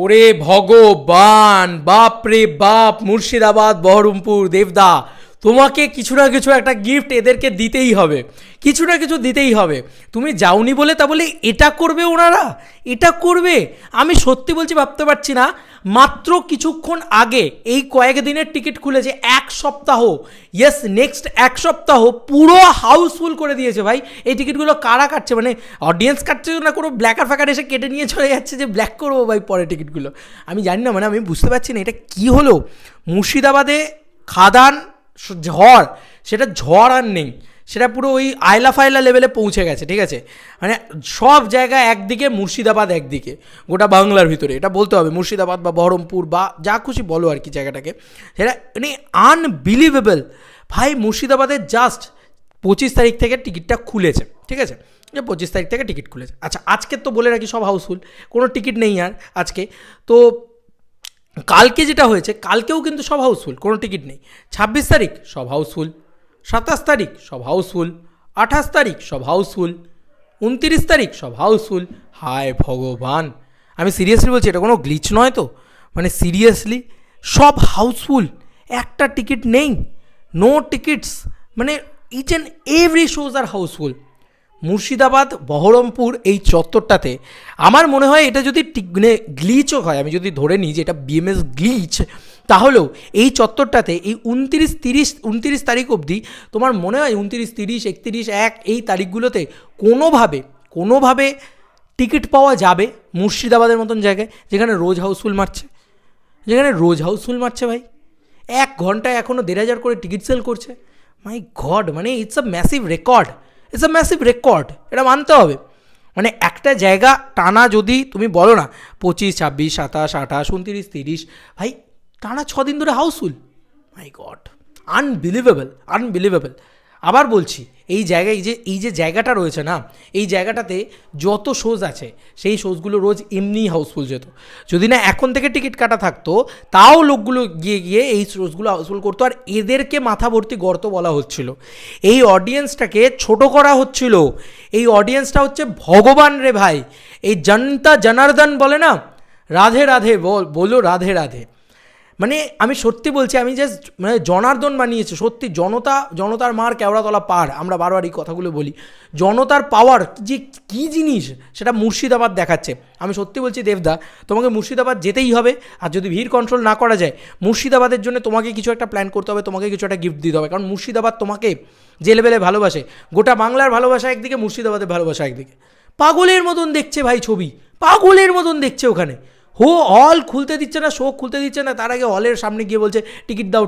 ওরে ভগবান, বাপ রে বাপ, মুর্শিদাবাদ, বহরমপুর, দেবদা, তোমাকে কিছু না কিছু একটা গিফট এদেরকে দিতেই হবে, কিছু না কিছু দিতেই হবে। তুমি যাওনি বলে তা বলে এটা করবে ওনারা, এটা করবে? আমি সত্যি বলছি ভাবতে পারছি না। মাত্র কিছুক্ষণ আগে এই কয়েক দিনের টিকিট খুলেছে, এক সপ্তাহ, ইয়েস নেক্সট এক সপ্তাহ পুরো হাউসফুল করে দিয়েছে ভাই। এই টিকিটগুলো কারা কাটছে? মানে অডিয়েন্স কাটছে না, কোনো ব্ল্যাকার ফ্যাকার এসে কেটে নিয়ে চলে যাচ্ছে যে ব্ল্যাক করবো ভাই পরে টিকিটগুলো? আমি জানি না, মানে আমি বুঝতে পারছি না এটা কী হলো। মুর্শিদাবাদে খাদান ঝড়, সেটা ঝড় আর নেই, সেটা পুরো ওই আয়লা ফায়লা লেভেলে পৌঁছে গেছে, ঠিক আছে? মানে সব জায়গা একদিকে, মুর্শিদাবাদ একদিকে, গোটা বাংলার ভিতরে এটা বলতে হবে। মুর্শিদাবাদ বা বহরমপুর বা যা খুশি বলো আর কি জায়গাটাকে, সেটা মানে আনবিলিভেবল ভাই। মুর্শিদাবাদের জাস্ট 25 তারিখ থেকে টিকিটটা খুলেছে, ঠিক আছে? যে 25 তারিখ থেকে টিকিট খুলেছে। আচ্ছা, আজকে তো বলে রাখি সব হাউসফুল, কোনো টিকিট নেই আর আজকে। তো কালকে যেটা হয়েছে, কালকেও কিন্তু সব হাউসফুল, কোনো টিকিট নেই। 26 তারিখ সব হাউসফুল, 27 তারিখ সব হাউসফুল, 28 তারিখ সব হাউসফুল, 29 তারিখ সব হাউসফুল। হায় ভগবান, আমি সিরিয়াসলি বলছি, এটা কোনো গ্লিচ নয় তো? মানে সিরিয়াসলি সব হাউসফুল, একটা টিকিট নেই, নো টিকিটস, মানে ইচ অ্যান্ড এভরি শোজ আর হাউসফুল। মুর্শিদাবাদ, বহরমপুর এই চত্বরটাতে আমার মনে হয় এটা যদি মানে গ্লিচও হয়, আমি যদি ধরে নিই যে এটা বিএমএস গ্লিচ, তাহলেও এই চত্বরটাতে এই 29 তারিখ অবধি তোমার মনে হয় 29, 30, 31, 1 এই তারিখগুলোতে কোনোভাবে টিকিট পাওয়া যাবে? মুর্শিদাবাদের মতন জায়গায় যেখানে রোজ হাউসফুল মারছে ভাই, 1 ঘন্টায় এখনও 1,500 করে টিকিট সেল করছে। মাই গড, মানে ইটস আ ম্যাসিভ রেকর্ড, এটা মানতে হবে। মানে একটা জায়গা টানা যদি তুমি বলো না 25, 26, 27, 28, 29, 30, ভাই টানা 6 দিন ধরে হাউসফুল, মাই গড, আনবিলিভেবল। আবার বলছি, এই যে জায়গাটা রয়েছে না, এই জায়গাটাতে যত শোজ আছে সেই শোজগুলো রোজ এমনিই হাউসফুল যেত। যদি না এখন থেকে টিকিট কাটা থাকতো, তাও লোকগুলো গিয়ে এই শোজগুলো হাউসফুল করতো। আর এদেরকে মাথা ভর্তি গর্ত বলা হচ্ছিল, এই অডিয়েন্সটাকে ছোট করা হচ্ছিল। এই অডিয়েন্সটা হচ্ছে ভগবান রে ভাই। এই জনতা জনার্দন বলে না, রাধে রাধে বলো, রাধে রাধে। মানে আমি সত্যি বলছি, আমি জাস্ট মানে জনার্দন বানিয়েছে সত্যি। জনতার মার কেওড়াতলা পার, আমরা বারবার এই কথাগুলো বলি। জনতার পাওয়ার যে কী জিনিস সেটা মুর্শিদাবাদ দেখাচ্ছে। আমি সত্যি বলছি দেবদা, তোমাকে মুর্শিদাবাদ যেতেই হবে। আর যদি ভিড় কন্ট্রোল না করা যায়, মুর্শিদাবাদের জন্য তোমাকে কিছু একটা প্ল্যান করতে হবে, তোমাকে কিছু একটা গিফট দিতে হবে। কারণ মুর্শিদাবাদ তোমাকে যে লেভেলে ভালোবাসে, গোটা বাংলার ভালোবাসা একদিকে, মুর্শিদাবাদের ভালোবাসা একদিকে। পাগলের মতন দেখছে ভাই ছবি, পাগলের মতন দেখছে ওখানে। হল খুলতে দিচ্ছে না, শো খুলতে দিচ্ছে না, তার আগে হলের সামনে গিয়ে বলছে টিকিট দাও।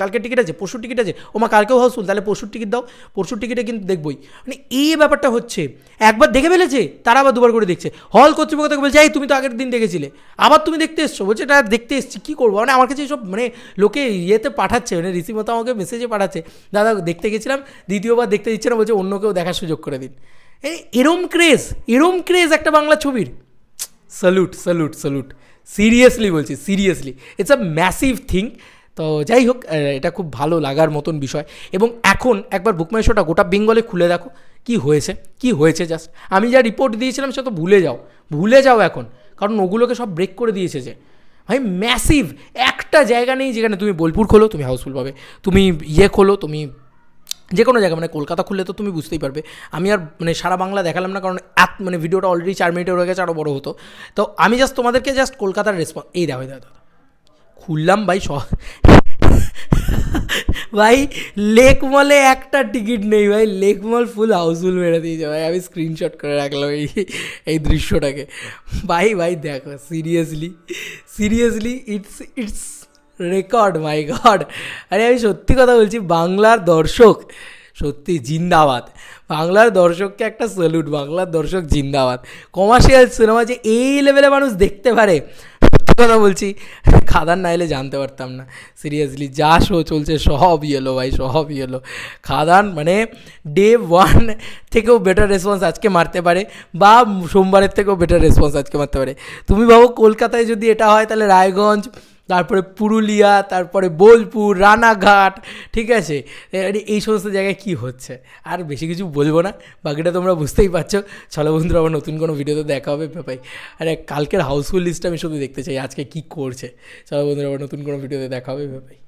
কালকে টিকিট আছে, পরশুর টিকিট আছে, ওমা কালকেও হাউসফুল, তাহলে পরশুর টিকিট দাও, পরশুর টিকিটে কিন্তু দেখবই। মানে এই ব্যাপারটা হচ্ছে, একবার দেখে ফেলেছে তারা আবার দুবার করে দেখছে। হল কর্তৃপক্ষ থেকে বলছে, এই তুমি তো আগের দিন দেখেছিলে, আবার তুমি দেখতে এসছো, বলছে এটা দেখতে এসছি, কী করবো? মানে আমার কাছে সব মানে লোকে ইয়েতে পাঠাচ্ছে, মানে রীতিমতো আমাকে মেসেজে পাঠাচ্ছে, দাদা দেখতে গেছিলাম, দ্বিতীয়বার দেখতে দিচ্ছে না, বলছে অন্য কেউ দেখার সুযোগ করে দিন। এরম ক্রেজ একটা বাংলা ছবির। স্যালুট, সিরিয়াসলি বলছি, seriously it's a massive thing. তো যাই হোক, এটা খুব ভালো লাগার মতন বিষয়। এবং এখন একবার বুক মাই শোটা গোটা বেঙ্গলে খুলে দেখো কি হয়েছে জাস্ট। আমি যা রিপোর্ট দিয়েছিলাম সে তো ভুলে যাও এখন, কারণ ওগুলোকে সব ব্রেক করে দিয়েছে যে ভাই ম্যাসিভ। একটা জায়গা নেই যেখানে তুমি বোলপুর খোলো তুমি হাউসফুল পাবে, তুমি খোলো, তুমি যে কোনো জায়গা, মানে কলকাতা খুললে তো তুমি বুঝতেই পারবে। আমি আর মানে সারা বাংলা দেখালাম না, কারণ মানে ভিডিওটা অলরেডি 4 মিনিটের হয়ে গেছে, আরও বড়ো হতো। তো আমি জাস্ট তোমাদেরকে কলকাতার রেসপন্স এই দেখো খুললাম ভাই। ভাই লেক মলে একটা টিকিট নেই ভাই, লেক মল ফুল হাউসফুল মেরে দিয়েছে ভাই। আমি স্ক্রিনশট করে রাখলাম এই দৃশ্যটাকে। ভাই দেখো, seriously it's record, my god. আরে আমি সত্যি কথা বলছি, বাংলার দর্শক সত্যি জিন্দাবাদ, বাংলার দর্শককে একটা স্যালুট, বাংলার দর্শক জিন্দাবাদ। কমার্শিয়াল সিনেমা যে এই লেভেলে মানুষ দেখতে পারে, সত্যি কথা বলছি, খাদান না এলে জানতে পারতাম না। সিরিয়াসলি যা শো চলছে সব ভাই, সব খাদান মানে ডে 1 থেকেও বেটার রেসপন্স আজকে মারতে পারে, বা সোমবারের থেকেও বেটার রেসপন্স আজকে মারতে পারে। তুমি ভাবো কলকাতায় যদি এটা হয়, তাহলে রায়গঞ্জ তারপরে পুরুলিয়া, তারপরে বোলপুর, রানাঘাট, ঠিক আছে, এই সমস্ত জায়গায় কি হচ্ছে। আর বেশি কিছু বলবো না, বাকিটা তোমরা বুঝতেই পারছো। চলো বন্ধুরা, আবার নতুন কোনো ভিডিওতে দেখা হবে ভাই। আরে কালকের হাউসফুল লিস্টটা আমি শুধু দেখতে চাই আজকে কি করছে। চলো বন্ধুরা, আবার নতুন কোনো ভিডিওতে দেখা হবে ভাই।